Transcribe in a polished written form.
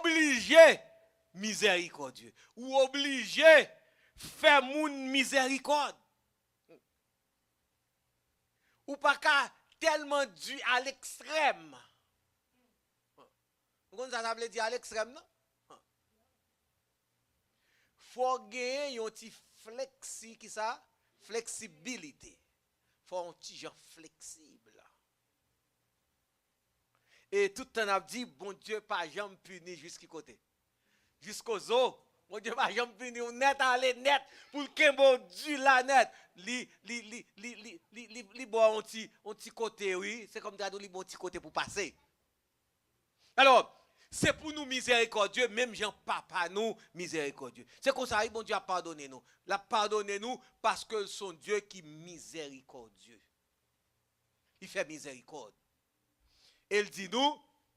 obligé miséricordieux. Ou obligé faire moun miséricorde. Ou pas qu'à tellement dû à l'extrême. Vous comprenez ça veut dire à l'extrême, non? Faut gagner un petit qui ça? Flexibilité. Faut un petit genre flexible. Et tout le temps a dit, bon Dieu, pas jamais puni jusqu'à côté. Jusqu'aux os. Bon Dieu, pas jamais puni, on net aller net. Pour que bon Dieu la net. Li bon un petit côté, oui. C'est comme ça, li bon petit côté pour passer. Alors, c'est pour nous miséricordieux, même Jean Papa nous miséricordieux. C'est comme ça, bon Dieu a pardonné nous. Il pardonné nous parce que son Dieu qui est miséricordieux. Il fait miséricorde. Il dit nous,